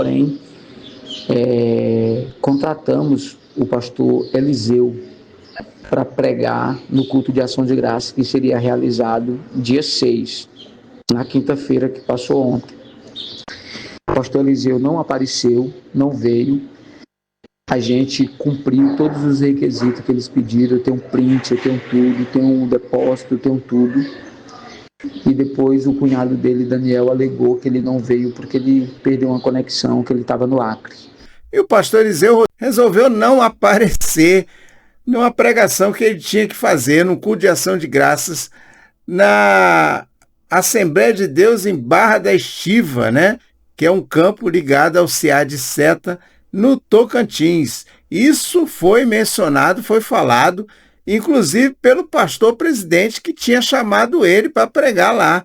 porém, contratamos o pastor Eliseu para pregar no culto de ação de graça que seria realizado dia 6, na quinta-feira que passou ontem. O pastor Eliseu não apareceu, não veio. A gente cumpriu todos os requisitos que eles pediram. Eu tenho um print, eu tenho tudo, tenho um depósito, eu tenho tudo. E depois o cunhado dele, Daniel, alegou que ele não veio porque ele perdeu uma conexão, que ele estava no Acre. E o pastor Eliseu resolveu não aparecer numa pregação que ele tinha que fazer no culto de ação de graças na Assembleia de Deus em Barra da Estiva, né? Que é um campo ligado ao CA de Seta, no Tocantins. Isso foi mencionado, foi falado, inclusive pelo pastor presidente que tinha chamado ele para pregar lá.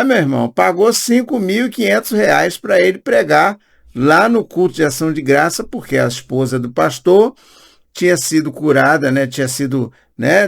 Meu irmão, pagou R$ 5.500 para ele pregar lá no culto de ação de graça, porque a esposa do pastor tinha sido curada,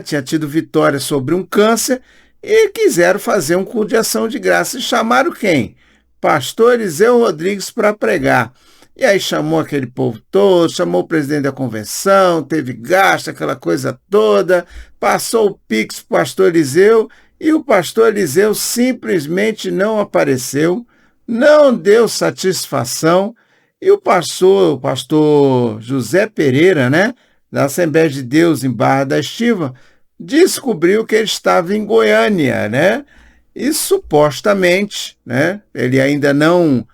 tinha tido vitória sobre um câncer, e quiseram fazer um culto de ação de graça. E chamaram quem? Pastor Eliseu Rodrigues para pregar. E aí chamou aquele povo todo, chamou o presidente da convenção, teve gasto, aquela coisa toda, passou o pix para o pastor Eliseu, e o pastor Eliseu simplesmente não apareceu, não deu satisfação, e o pastor José Pereira, né, da Assembleia de Deus em Barra da Estiva, descobriu que ele estava em Goiânia, né, e supostamente, né, ele ainda não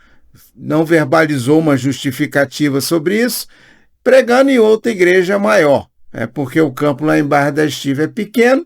verbalizou uma justificativa sobre isso, pregando em outra igreja maior, porque o campo lá em Barra da Estiva é pequeno.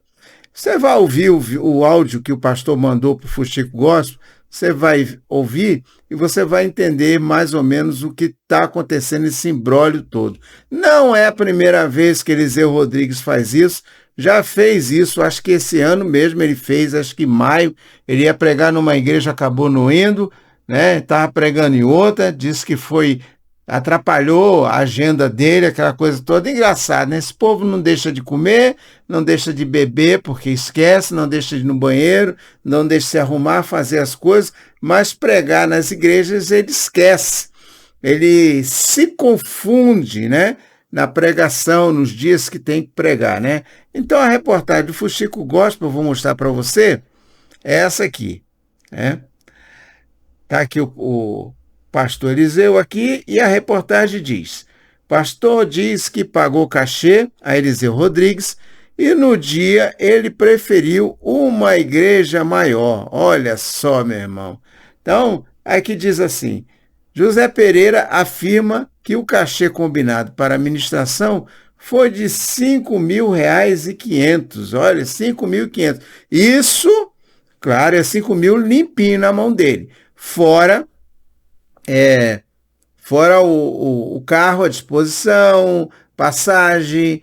Você vai ouvir o áudio que o pastor mandou para o Fuxico Gospel, você vai ouvir e você vai entender mais ou menos o que está acontecendo nesse imbróglio todo. Não é a primeira vez que Eliseu Rodrigues faz isso, já fez isso, acho que esse ano mesmo ele fez, acho que em maio, ele ia pregar numa igreja, acabou não indo, né? Estava pregando em outra, disse que atrapalhou a agenda dele, aquela coisa toda. Engraçado, né? Esse povo não deixa de comer, não deixa de beber porque esquece, não deixa de ir no banheiro, não deixa de se arrumar, fazer as coisas, mas pregar nas igrejas ele esquece, ele se confunde, né? Na pregação, nos dias que tem que pregar, né? Então a reportagem do Fuxico Gospel, eu vou mostrar para você, é essa aqui, né? Está aqui o pastor Eliseu aqui, e a reportagem diz: pastor diz que pagou cachê a Eliseu Rodrigues e no dia ele preferiu uma igreja maior. Olha só, meu irmão. Então, aqui diz assim: José Pereira afirma que o cachê combinado para a ministração foi de R$ 5.500. Olha, 5.500. Isso, claro, é 5.000 limpinho na mão dele. Fora o carro à disposição, passagem,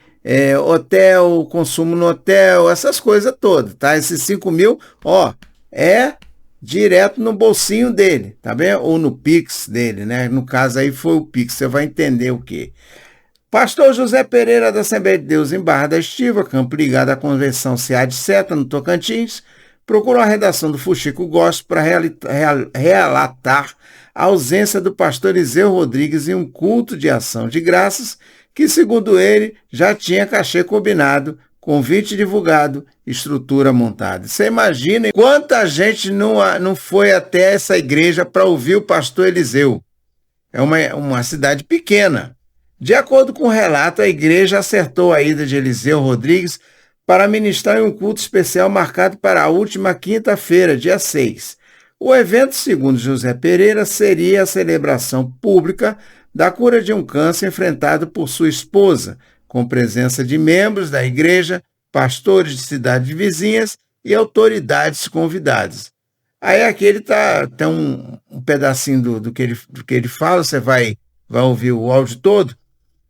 hotel, consumo no hotel, essas coisas todas, tá? Esses 5.000, é direto no bolsinho dele, tá bem? Ou no Pix dele, né? No caso aí foi o Pix, você vai entender o quê. Pastor José Pereira, da Assembleia de Deus em Barra da Estiva, campo ligado à Convenção CA de Seta, no Tocantins, procurou a redação do Fuxico Gospel para relatar a ausência do pastor Eliseu Rodrigues em um culto de ação de graças que, segundo ele, já tinha cachê combinado, convite divulgado, estrutura montada. Você imagina quanta gente não foi até essa igreja para ouvir o pastor Eliseu. É uma cidade pequena. De acordo com o relato, a igreja acertou a ida de Eliseu Rodrigues para ministrar em um culto especial marcado para a última quinta-feira, dia 6. O evento, segundo José Pereira, seria a celebração pública da cura de um câncer enfrentado por sua esposa, com presença de membros da igreja, pastores de cidades vizinhas e autoridades convidadas. Aí aqui ele tem um pedacinho do que ele fala, você vai ouvir o áudio todo,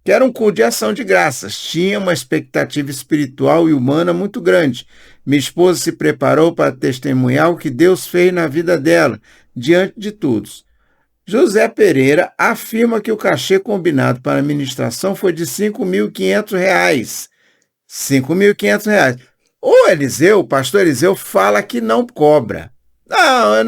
que era um culto de ação de graças. Tinha uma expectativa espiritual e humana muito grande. Minha esposa se preparou para testemunhar o que Deus fez na vida dela, diante de todos. José Pereira afirma que o cachê combinado para a ministração foi de R$ 5.500. R$ 5.500. O pastor Eliseu, fala que não cobra. Não, eu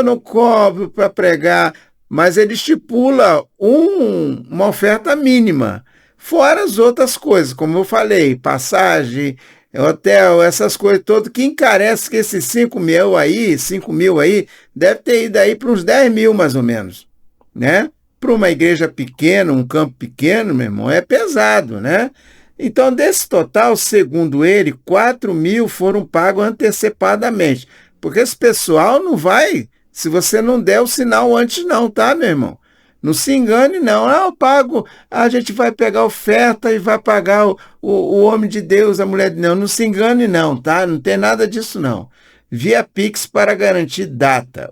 não cobro para pregar. mas ele estipula uma oferta mínima, fora as outras coisas, como eu falei, passagem, hotel, essas coisas todas, que encarece que esses 5 mil aí, deve ter ido aí para uns 10 mil mais ou menos, né? Para uma igreja pequena, um campo pequeno, meu irmão, é pesado, né? Então, desse total, segundo ele, 4 mil foram pagos antecipadamente. Porque esse pessoal não vai, se você não der o sinal antes não, tá, meu irmão? Não se engane, não. Ah, eu pago, a gente vai pegar a oferta e vai pagar o homem de Deus, a mulher de Deus. Não se engane, não, tá? Não tem nada disso, não. Via Pix para garantir data.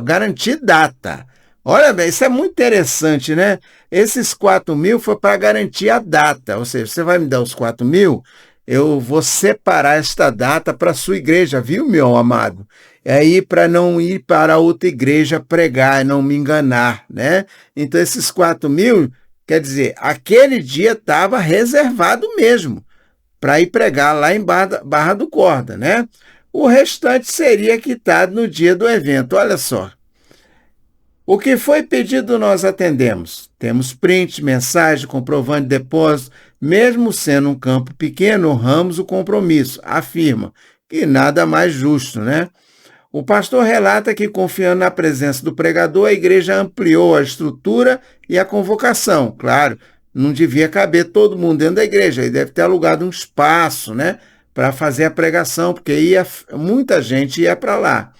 Garantir data. Olha bem, isso é muito interessante, né? Esses 4 mil foi para garantir a data. Ou seja, você vai me dar os 4 mil, eu vou separar esta data para a sua igreja, viu, meu amado? É aí para não ir para outra igreja pregar, não me enganar, né? Então, esses 4 mil, quer dizer, aquele dia estava reservado mesmo para ir pregar lá em Barra do Corda, né? O restante seria quitado no dia do evento, olha só. O que foi pedido nós atendemos. Temos print, mensagem, comprovante de depósito. Mesmo sendo um campo pequeno, honramos o compromisso, afirma, que nada mais justo, né? O pastor relata que, confiando na presença do pregador, a igreja ampliou a estrutura e a convocação. Claro, não devia caber todo mundo dentro da igreja, ele deve ter alugado um espaço, né, para fazer a pregação, porque muita gente ia para lá.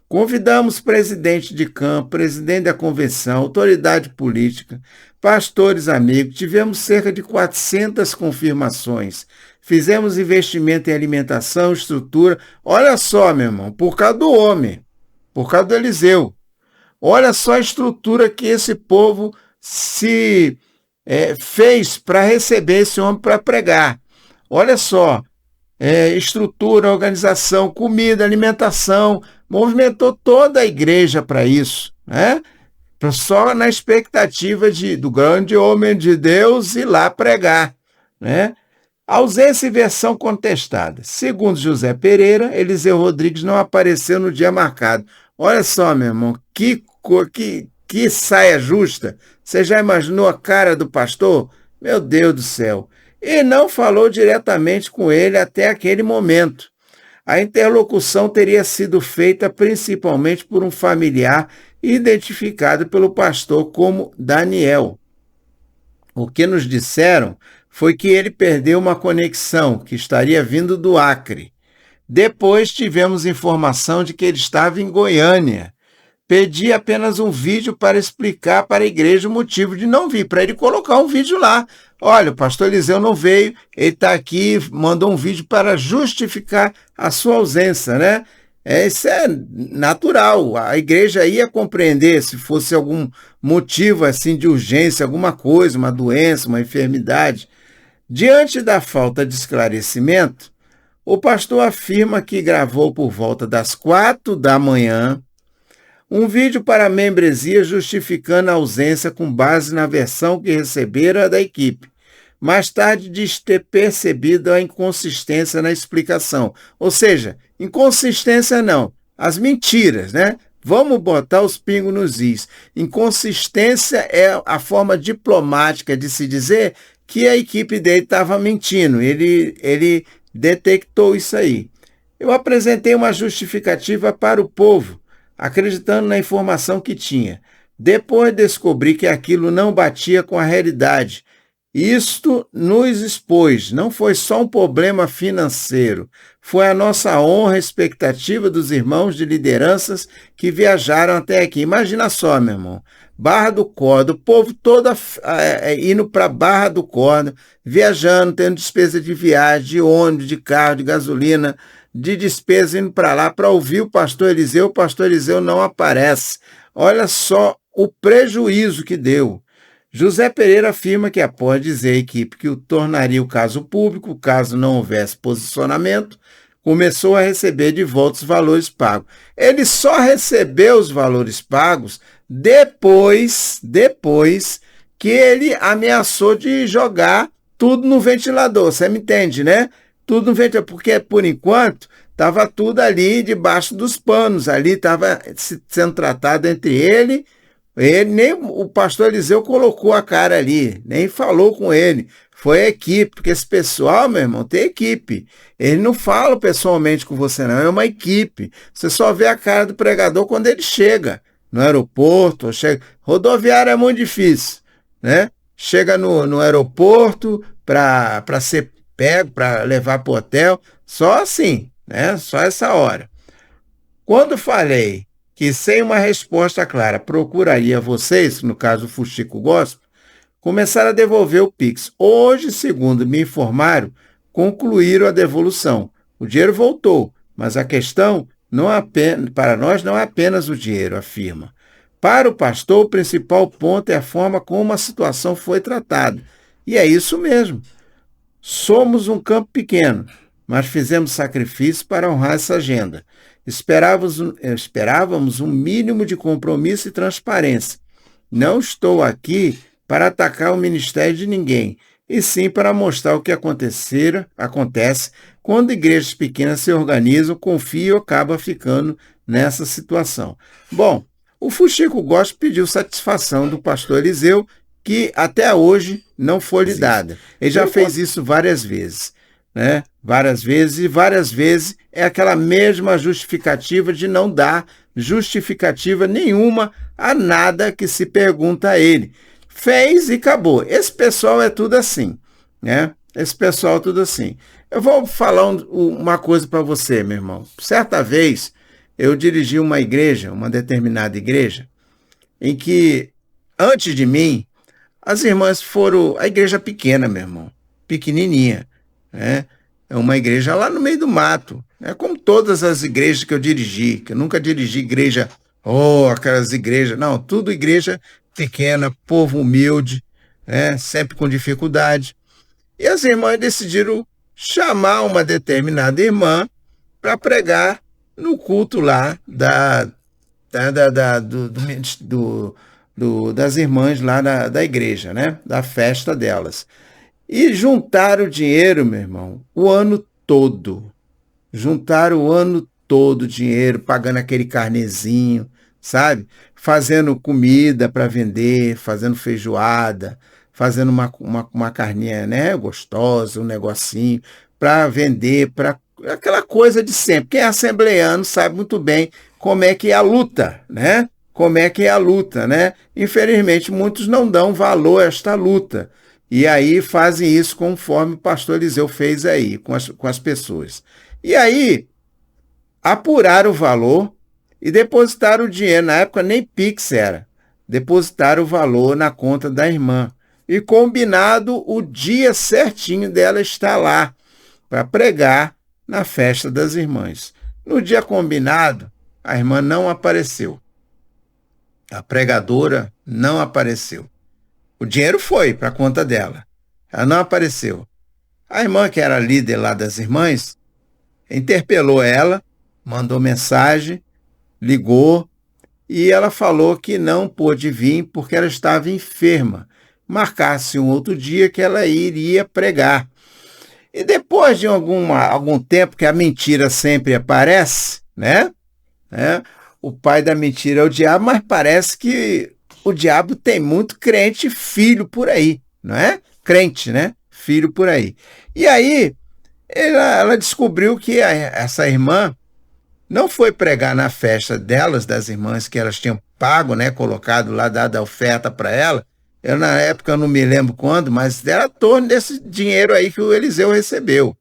Convidamos presidente de campo, presidente da convenção, autoridade política, pastores amigos, tivemos cerca de 400 confirmações, fizemos investimento em alimentação, estrutura. Olha só, meu irmão, por causa do homem, por causa do Eliseu. Olha só a estrutura que esse povo se fez para receber esse homem para pregar. Olha só, estrutura, organização, comida, alimentação, movimentou toda a igreja para isso, né? Só na expectativa do grande homem de Deus ir lá pregar, né? Ausência e versão contestada. Segundo José Pereira, Eliseu Rodrigues não apareceu no dia marcado. Olha só, meu irmão, que saia justa. Você já imaginou a cara do pastor? Meu Deus do céu. E não falou diretamente com ele até aquele momento. A interlocução teria sido feita principalmente por um familiar identificado pelo pastor como Daniel. O que nos disseram foi que ele perdeu uma conexão que estaria vindo do Acre. Depois tivemos informação de que ele estava em Goiânia. Pedi apenas um vídeo para explicar para a igreja o motivo de não vir, para ele colocar um vídeo lá. Olha, o pastor Eliseu não veio, ele está aqui, mandou um vídeo para justificar a sua ausência, né? Isso é natural, a igreja ia compreender se fosse algum motivo assim de urgência, alguma coisa, uma doença, uma enfermidade. Diante da falta de esclarecimento, o pastor afirma que gravou por volta das 4 da manhã um vídeo para a membresia justificando a ausência com base na versão que recebera da equipe. Mais tarde diz ter percebido a inconsistência na explicação. Ou seja, inconsistência não, as mentiras, né? Vamos botar os pingos nos is. Inconsistência é a forma diplomática de se dizer que a equipe dele estava mentindo. Ele detectou isso aí. Eu apresentei uma justificativa para o povo, acreditando na informação que tinha. Depois descobri que aquilo não batia com a realidade. Isto nos expôs, não foi só um problema financeiro, foi a nossa honra e expectativa dos irmãos de lideranças que viajaram até aqui. Imagina só, meu irmão, Barra do Corda, o povo todo indo para Barra do Corda, viajando, tendo despesa de viagem, de ônibus, de carro, de gasolina, de despesa indo para lá para ouvir o pastor Eliseu não aparece. Olha só o prejuízo que deu. José Pereira afirma que, após dizer à equipe que o tornaria o caso público, caso não houvesse posicionamento, começou a receber de volta os valores pagos. Ele só recebeu os valores pagos depois que ele ameaçou de jogar tudo no ventilador. Você me entende, né? Tudo no ventilador, porque, por enquanto, estava tudo ali debaixo dos panos. Ali estava sendo tratado entre ele, Ele, nem o pastor Eliseu colocou a cara ali, nem falou com ele. Foi a equipe, porque esse pessoal, meu irmão, tem equipe. Ele não fala pessoalmente com você, não. É uma equipe. Você só vê a cara do pregador quando ele chega no aeroporto. Rodoviária é muito difícil, né? Chega no aeroporto para ser pego, para levar para o hotel. Só assim, né? Só essa hora. Quando falei que sem uma resposta clara procuraria vocês, no caso o Fuxico Gospel, começaram a devolver o Pix. Hoje, segundo me informaram, concluíram a devolução. O dinheiro voltou, mas a questão para nós não é apenas o dinheiro, afirma. Para o pastor, o principal ponto é a forma como a situação foi tratada. E é isso mesmo. Somos um campo pequeno, mas fizemos sacrifício para honrar essa agenda. Esperávamos um mínimo de compromisso e transparência. Não estou aqui para atacar o ministério de ninguém, e sim para mostrar o que acontece quando igrejas pequenas se organizam, confiam e acabam ficando nessa situação. Bom, o Fuxico Gospel pediu satisfação do pastor Eliseu, que até hoje não foi lhe dada. Ele já fez isso várias vezes, né? Várias vezes é aquela mesma justificativa de não dar justificativa nenhuma a nada que se pergunta a ele. Fez e acabou. Esse pessoal é tudo assim, né? Esse pessoal é tudo assim. Eu vou falar uma coisa para você, meu irmão. Certa vez, eu dirigi uma igreja, uma determinada igreja, em que, antes de mim, as irmãs foram... A igreja pequena, meu irmão. Pequenininha, né? É uma igreja lá no meio do mato. É como todas as igrejas que eu dirigi, que eu nunca dirigi igreja... aquelas igrejas... Não, tudo igreja pequena, povo humilde, né? Sempre com dificuldade. E as irmãs decidiram chamar uma determinada irmã para pregar no culto lá das irmãs lá da igreja, né? Da festa delas. E juntaram dinheiro, meu irmão, o ano todo. Juntaram o ano todo dinheiro, pagando aquele carnezinho, sabe? Fazendo comida para vender, fazendo feijoada, fazendo uma carninha, né, gostosa, um negocinho, para vender, para aquela coisa de sempre. Quem é assembleiano sabe muito bem como é que é a luta, né? Como é que é a luta, né? Infelizmente, muitos não dão valor a esta luta. E aí fazem isso conforme o pastor Eliseu fez aí, com as pessoas. E aí, apuraram o valor e depositaram o dinheiro. Na época nem Pix era. Depositaram o valor na conta da irmã. E combinado o dia certinho dela estar lá para pregar na festa das irmãs. No dia combinado, a irmã não apareceu. A pregadora não apareceu. O dinheiro foi para a conta dela. Ela não apareceu. A irmã, que era líder lá das irmãs, interpelou ela, mandou mensagem, ligou, e ela falou que não pôde vir porque ela estava enferma. Marcasse um outro dia que ela iria pregar. E depois de algum tempo, que a mentira sempre aparece, né? O pai da mentira é o diabo, mas parece que o diabo tem muito crente filho por aí, não é? Crente, né? Filho por aí. E aí, ela descobriu que essa irmã não foi pregar na festa delas, das irmãs que elas tinham pago, né? Colocado lá, dado a oferta para ela. Eu, na época, eu não me lembro quando, mas era em torno desse dinheiro aí que o Eliseu recebeu.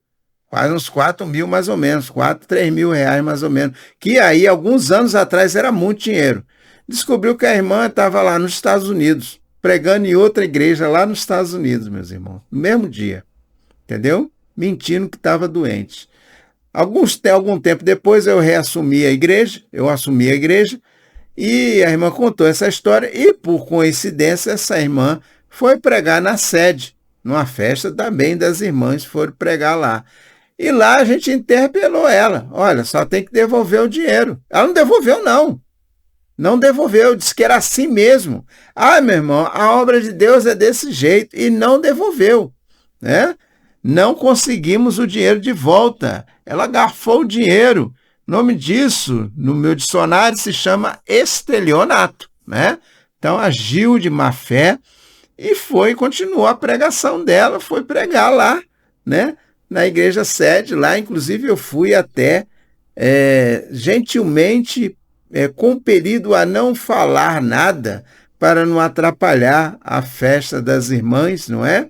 Quase uns 4 mil, mais ou menos. 3 mil reais, mais ou menos. Que aí, alguns anos atrás, era muito dinheiro. Descobriu que a irmã estava lá nos Estados Unidos, pregando em outra igreja lá nos Estados Unidos, meus irmãos. No mesmo dia. Entendeu? Mentindo que estava doente. Algum tempo depois, eu assumi a igreja, e a irmã contou essa história, e por coincidência, essa irmã foi pregar na sede, numa festa também das irmãs, foram pregar lá. E lá a gente interpelou ela. Olha, só tem que devolver o dinheiro. Ela não devolveu, não. Não devolveu, disse que era assim mesmo. Ah, meu irmão, a obra de Deus é desse jeito. E não devolveu, né? Não conseguimos o dinheiro de volta. Ela garfou o dinheiro. O nome disso, no meu dicionário, se chama estelionato, né? Então agiu de má fé e continuou a pregação dela, foi pregar lá, né, na igreja sede, lá inclusive eu fui até gentilmente compelido a não falar nada para não atrapalhar a festa das irmãs, não é?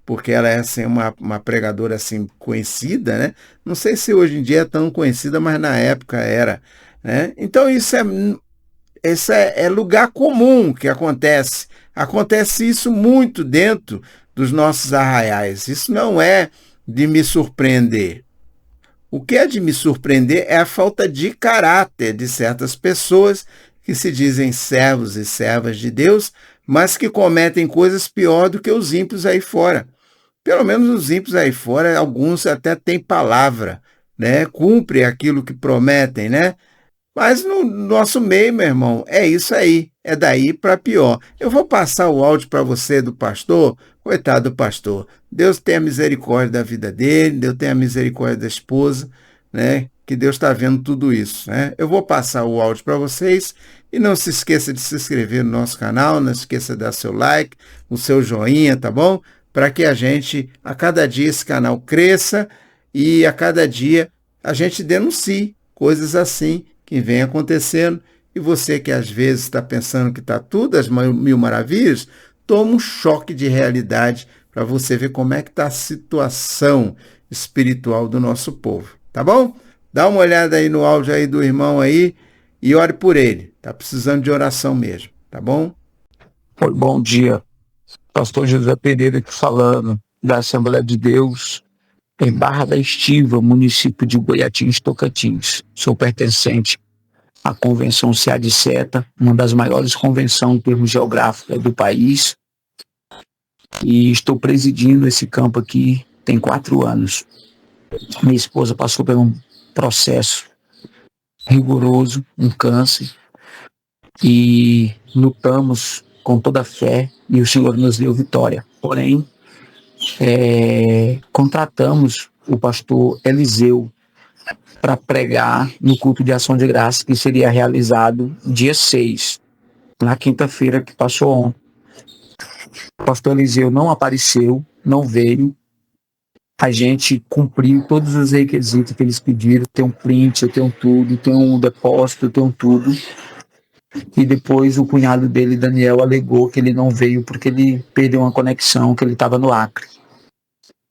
Porque ela é assim, uma pregadora assim, conhecida, né? Não sei se hoje em dia é tão conhecida, mas na época era, né? Então isso é lugar comum que acontece. Acontece isso muito dentro dos nossos arraiais. Isso não é de me surpreender. O que é de me surpreender é a falta de caráter de certas pessoas que se dizem servos e servas de Deus, mas que cometem coisas pior do que os ímpios aí fora. Pelo menos os ímpios aí fora, alguns até têm palavra, né? Cumpre aquilo que prometem, né? Mas no nosso meio, meu irmão, é isso aí. É daí para pior. Eu vou passar o áudio para você do pastor. Coitado do pastor. Deus tenha misericórdia da vida dele, Deus tenha misericórdia da esposa, né? Que Deus está vendo tudo isso, né? Eu vou passar o áudio para vocês e não se esqueça de se inscrever no nosso canal, não se esqueça de dar seu like, o seu joinha, tá bom? Para que a gente, a cada dia, esse canal cresça e a cada dia a gente denuncie coisas assim que vem acontecendo, e você que às vezes está pensando que está tudo às mil maravilhas, toma um choque de realidade para você ver como é que está a situação espiritual do nosso povo, tá bom? Dá uma olhada aí no áudio aí do irmão aí e ore por ele, tá precisando de oração mesmo, tá bom? Oi, bom dia, pastor José Pereira aqui falando da Assembleia de Deus em Barra da Estiva, município de Goiatins, Tocantins. Sou pertencente à Convenção CA de Seta, uma das maiores convenções em termos geográficos do país, e estou presidindo esse campo aqui tem 4 anos. Minha esposa passou por um processo rigoroso, um câncer, e lutamos com toda a fé e o Senhor nos deu vitória. Porém, contratamos o pastor Eliseu para pregar no culto de ação de graça que seria realizado dia 6, na quinta-feira que passou ontem. O pastor Eliseu não apareceu, não veio. A gente cumpriu todos os requisitos que eles pediram. Tem um print, eu tenho tudo, tem um depósito, eu tenho tudo. E depois o cunhado dele, Daniel, alegou que ele não veio porque ele perdeu uma conexão, que ele estava no Acre.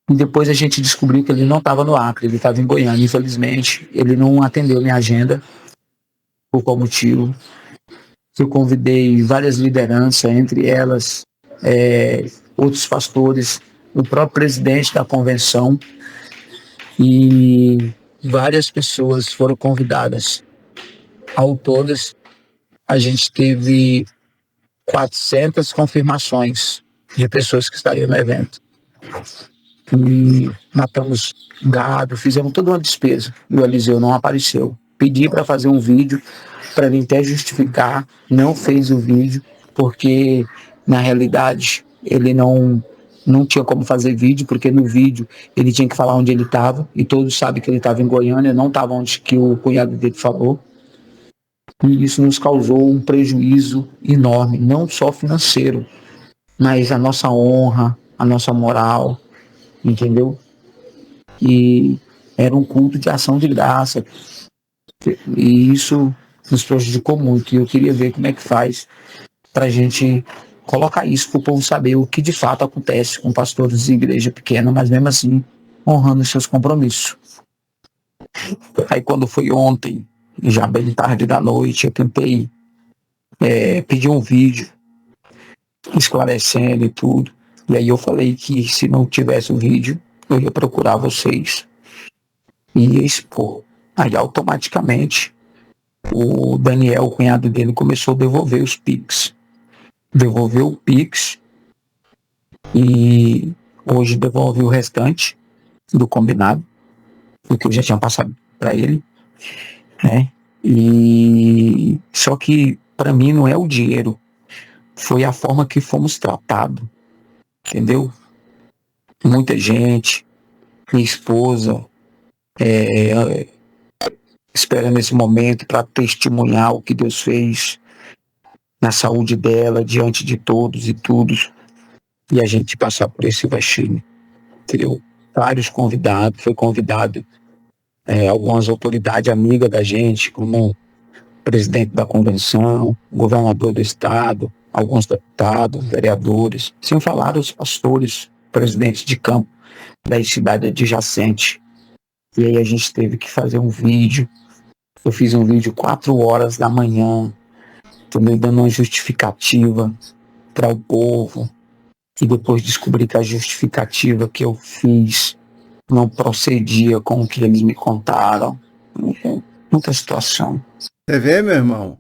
E depois a gente descobriu que ele não estava no Acre, ele estava em Goiânia. Infelizmente, ele não atendeu minha agenda. Por qual motivo? Eu convidei várias lideranças, entre elas outros pastores, o próprio presidente da convenção, e várias pessoas foram convidadas. Ao todas, a gente teve 400 confirmações de pessoas que estariam no evento. E matamos gado, fizemos toda uma despesa. E o Eliseu não apareceu. Pedi para fazer um vídeo, para ele até justificar, não fez o vídeo, porque na realidade ele não tinha como fazer vídeo, porque no vídeo ele tinha que falar onde ele estava, e todos sabem que ele estava em Goiânia, não estava onde que o cunhado dele falou. E isso nos causou um prejuízo enorme, não só financeiro, mas a nossa honra, a nossa moral, entendeu? E era um culto de ação de graça, e isso nos prejudicou muito. E eu queria ver como é que faz para a gente colocar isso para o povo saber o que de fato acontece com pastores de igreja pequena, mas mesmo assim honrando os seus compromissos. Aí quando foi ontem, já bem tarde da noite, eu tentei pedir um vídeo esclarecendo e tudo. E aí eu falei que se não tivesse o vídeo, eu ia procurar vocês e ia expor. Aí automaticamente o Daniel, o cunhado dele, começou a devolver os Pix. Devolveu o Pix e hoje devolve o restante do combinado, porque eu já tinha passado para ele, né? E só que para mim não é o dinheiro, foi a forma que fomos tratados, entendeu? Muita gente, minha esposa, esperando esse momento para testemunhar o que Deus fez. na saúde dela, diante de todos e todos, e a gente passar por esse vexame. Entendeu? Vários convidados, foi convidado algumas autoridades amigas da gente, como o presidente da convenção, o governador do estado, alguns deputados, vereadores, sem falar os pastores, presidentes de campo da cidade adjacente. E aí a gente teve que fazer um vídeo. Eu fiz um vídeo 4 horas da manhã, também dando uma justificativa para o povo. E depois descobri que a justificativa que eu fiz não procedia com o que eles me contaram. Muita situação. Você vê, meu irmão,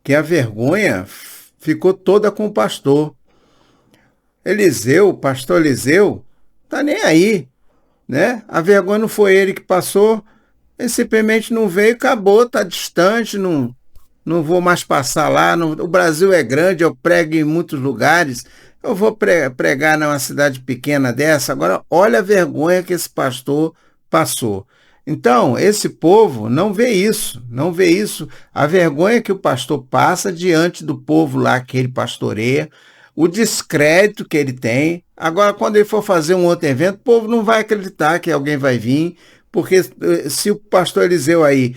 que a vergonha ficou toda com o pastor. O pastor Eliseu, tá nem aí, né? A vergonha não foi ele que passou, ele simplesmente não veio, acabou, tá distante, não vou mais passar lá. O Brasil é grande, eu prego em muitos lugares, eu vou pregar numa cidade pequena dessa. Agora, olha a vergonha que esse pastor passou. Então, esse povo não vê isso, não vê isso. A vergonha que o pastor passa diante do povo lá que ele pastoreia, o descrédito que ele tem. Agora, quando ele for fazer um outro evento, o povo não vai acreditar que alguém vai vir, porque se o pastor Eliseu aí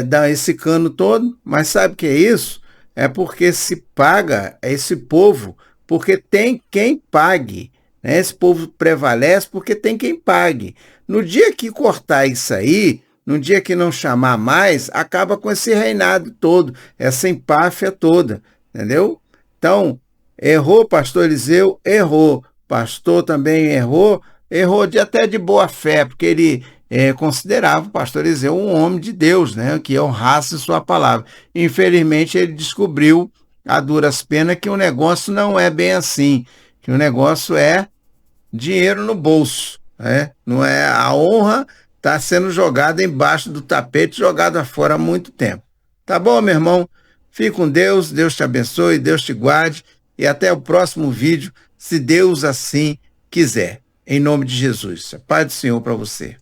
dá esse cano todo, mas sabe o que é isso? É porque se paga esse povo, porque tem quem pague, né? Esse povo prevalece porque tem quem pague. No dia que cortar isso aí, no dia que não chamar mais, acaba com esse reinado todo, essa empáfia toda, entendeu? Então, errou pastor Eliseu, errou. Pastor também errou até de boa fé, porque ele considerava o pastor Eliseu um homem de Deus, né, que honrasse sua palavra. Infelizmente, ele descobriu a duras penas que o negócio não é bem assim, que o negócio é dinheiro no bolso, né? Não é, a honra está sendo jogada embaixo do tapete, jogada fora há muito tempo. Tá bom, meu irmão? Fique com Deus, Deus te abençoe, Deus te guarde e até o próximo vídeo, se Deus assim quiser. Em nome de Jesus. Paz do Senhor para você.